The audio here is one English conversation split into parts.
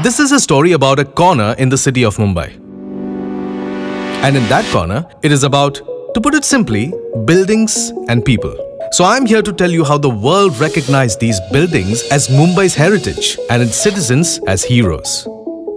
This is a story about a corner in the city of Mumbai. And in that corner, it is about, to put it simply, buildings and people. So I'm here to tell you how the world recognized these buildings as Mumbai's heritage and its citizens as heroes.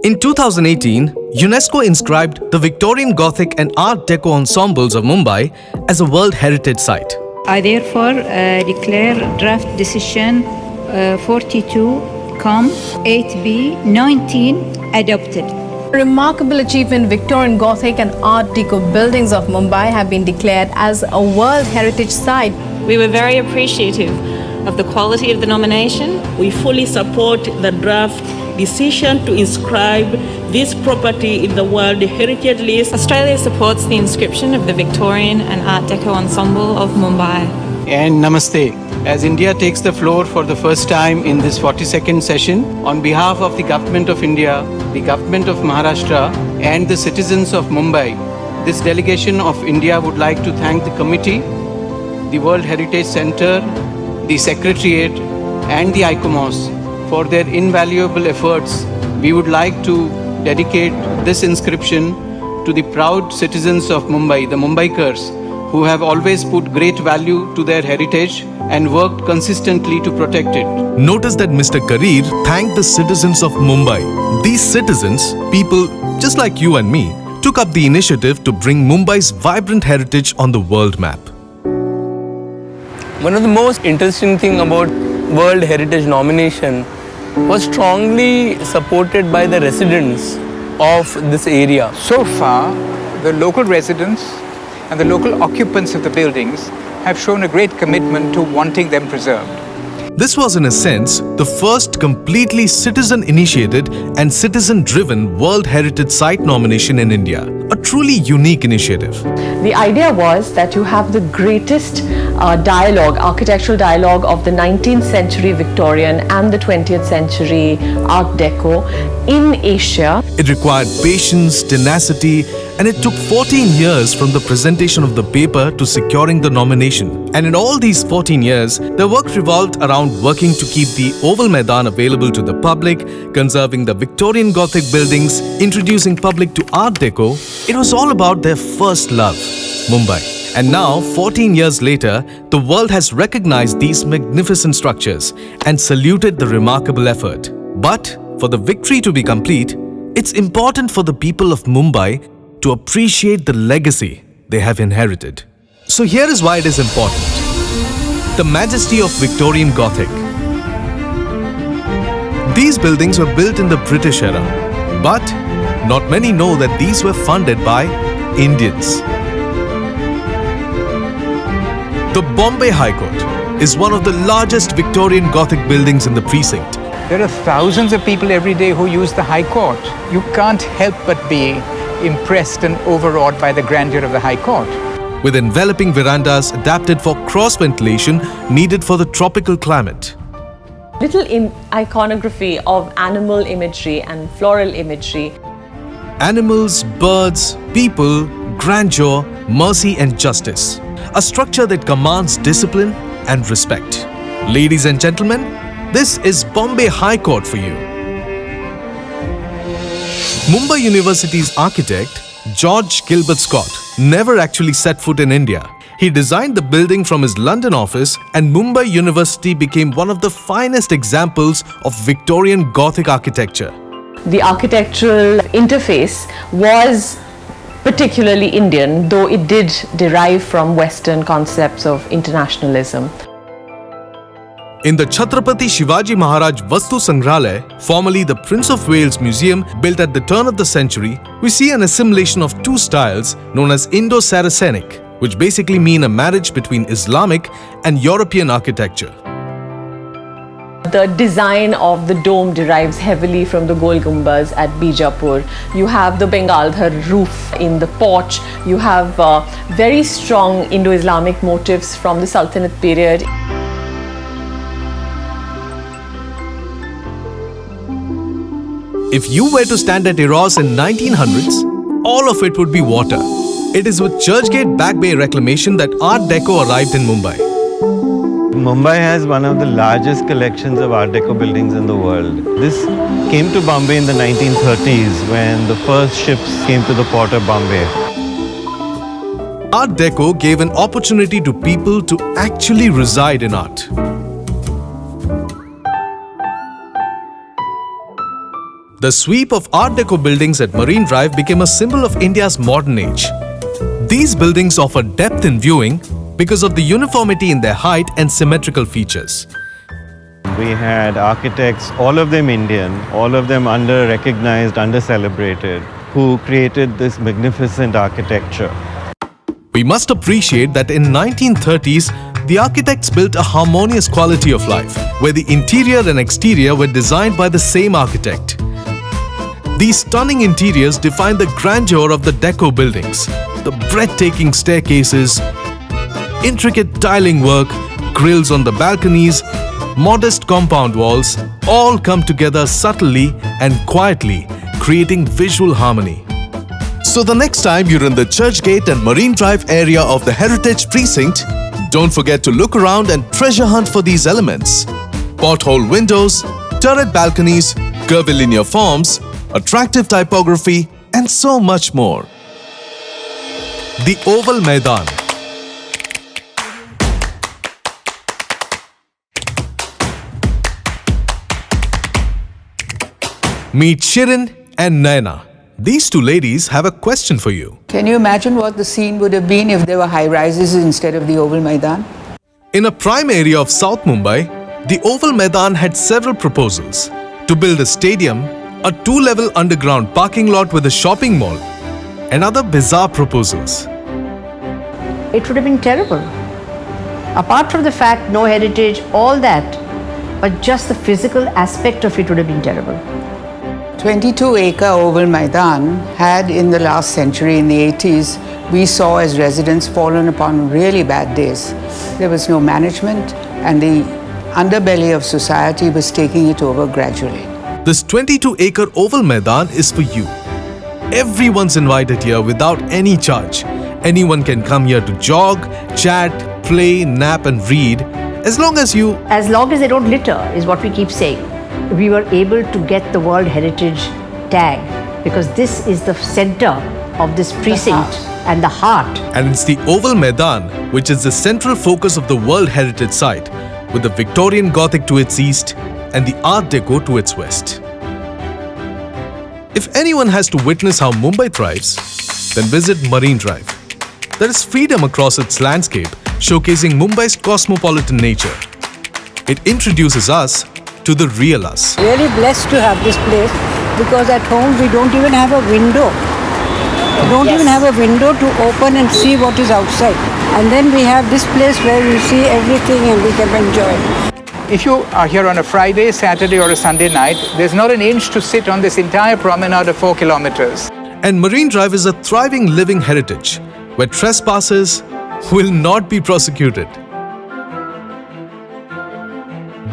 In 2018, UNESCO inscribed the Victorian Gothic and Art Deco Ensembles of Mumbai as a World Heritage Site. I therefore declare draft decision 42-8B-19 adopted. Remarkable achievement, Victorian Gothic and Art Deco buildings of Mumbai have been declared as a World Heritage Site. We were very appreciative of the quality of the nomination. We fully support the draft decision to inscribe this property in the World Heritage List. Australia supports the inscription of the Victorian and Art Deco Ensemble of Mumbai. And Namaste. As India takes the floor for the first time in this 42nd session, on behalf of the Government of India, the Government of Maharashtra and the citizens of Mumbai, this delegation of India would like to thank the committee, the World Heritage Center, the Secretariat and the ICOMOS for their invaluable efforts. We would like to dedicate this inscription to the proud citizens of Mumbai, the Mumbaikars, who have always put great value to their heritage and worked consistently to protect it. Notice that Mr. Karir thanked the citizens of Mumbai. These citizens, people just like you and me, took up the initiative to bring Mumbai's vibrant heritage on the world map. One of the most interesting thing about World Heritage nomination was strongly supported by the residents of this area. So far, the local residents and the local occupants of the buildings have shown a great commitment to wanting them preserved. This was, in a sense, the first completely citizen-initiated and citizen-driven World Heritage Site nomination in India. A truly unique initiative. The idea was that you have the greatest architectural dialogue of the 19th century Victorian and the 20th century Art Deco in Asia. It required patience, tenacity, and it took 14 years from the presentation of the paper to securing the nomination. And in all these 14 years, their work revolved around working to keep the Oval Maidan available to the public, conserving the Victorian Gothic buildings, introducing public to Art Deco. It was all about their first love, Mumbai. And now, 14 years later, the world has recognized these magnificent structures and saluted the remarkable effort. But for the victory to be complete, it's important for the people of Mumbai to appreciate the legacy they have inherited. So here is why it is important. The majesty of Victorian Gothic. These buildings were built in the British era, but not many know that these were funded by Indians. The Bombay High Court is one of the largest Victorian Gothic buildings in the precinct. There are thousands of people every day who use the High Court. You can't help but be impressed and overawed by the grandeur of the High Court. With enveloping verandas adapted for cross-ventilation needed for the tropical climate. Little iconography of animal imagery and floral imagery. Animals, birds, people, grandeur, mercy and justice. A structure that commands discipline and respect. Ladies and gentlemen, this is Bombay High Court for you. Mumbai University's architect, George Gilbert Scott, never actually set foot in India. He designed the building from his London office, and Mumbai University became one of the finest examples of Victorian Gothic architecture. The architectural interface was particularly Indian, though it did derive from Western concepts of internationalism. In the Chhatrapati Shivaji Maharaj Vastu Sangrahalaya, formerly the Prince of Wales Museum, built at the turn of the century, we see an assimilation of two styles known as Indo-Saracenic, which basically mean a marriage between Islamic and European architecture. The design of the dome derives heavily from the Gol Gumbaz at Bijapur. You have the Bengal-Dhar roof in the porch. You have very strong Indo-Islamic motifs from the Sultanate period. If you were to stand at Eros in 1900s, all of it would be water. It is with Churchgate Back Bay reclamation that Art Deco arrived in Mumbai. Mumbai has one of the largest collections of Art Deco buildings in the world. This came to Bombay in the 1930s when the first ships came to the port of Bombay. Art Deco gave an opportunity to people to actually reside in art. The sweep of Art Deco buildings at Marine Drive became a symbol of India's modern age. These buildings offer depth in viewing because of the uniformity in their height and symmetrical features. We had architects, all of them Indian, all of them under-recognized, under-celebrated, who created this magnificent architecture. We must appreciate that in 1930s, the architects built a harmonious quality of life, where the interior and exterior were designed by the same architect. These stunning interiors define the grandeur of the Deco buildings. The breathtaking staircases, intricate tiling work, grills on the balconies, modest compound walls, all come together subtly and quietly, creating visual harmony. So the next time you're in the Churchgate and Marine Drive area of the Heritage Precinct, don't forget to look around and treasure hunt for these elements. Porthole windows, turret balconies, curvilinear forms, attractive typography, and so much more. The Oval Maidan. Meet Shirin and Naina. These two ladies have a question for you. Can you imagine what the scene would have been if there were high-rises instead of the Oval Maidan? In a prime area of South Mumbai, the Oval Maidan had several proposals to build a stadium, a two-level underground parking lot with a shopping mall, and other bizarre proposals. It would have been terrible. Apart from the fact, no heritage, all that, but just the physical aspect of it would have been terrible. 22-acre Oval Maidan had in the last century, in the 80s, we saw as residents fallen upon really bad days. There was no management and the underbelly of society was taking it over gradually. This 22-acre Oval Maidan is for you. Everyone's invited here without any charge. Anyone can come here to jog, chat, play, nap and read, as long as they don't litter, is what we keep saying. We were able to get the World Heritage tag because this is the center of this precinct and the heart. And it's the Oval Maidan, which is the central focus of the World Heritage Site, with the Victorian Gothic to its east and the Art Deco to its west. If anyone has to witness how Mumbai thrives, then visit Marine Drive. There is freedom across its landscape, showcasing Mumbai's cosmopolitan nature. It introduces us to the real us. Really blessed to have this place because at home we don't even have a window. We don't even have a window to open and see what is outside. And then we have this place where we see everything and we can enjoy. If you are here on a Friday, Saturday or a Sunday night, there's not an inch to sit on this entire promenade of 4 kilometers. And Marine Drive is a thriving living heritage where trespassers will not be prosecuted.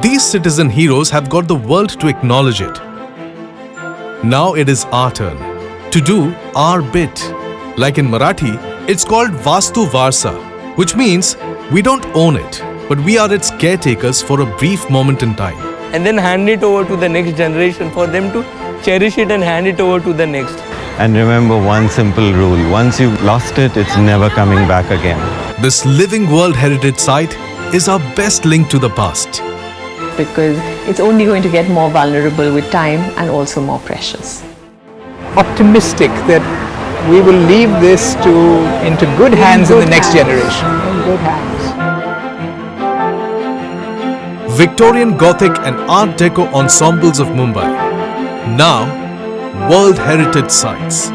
These citizen heroes have got the world to acknowledge it. Now it is our turn to do our bit. Like in Marathi, it's called Vastu Varsa, which means we don't own it, but we are its caretakers for a brief moment in time. And then hand it over to the next generation for them to cherish it and hand it over to the next. And remember one simple rule, once you've lost it, it's never coming back again. This living World Heritage Site is our best link to the past. Because it's only going to get more vulnerable with time and also more precious. Optimistic that we will leave this into good hands in the next generation. In good hands. Victorian Gothic and Art Deco Ensembles of Mumbai. Now, World Heritage Sites.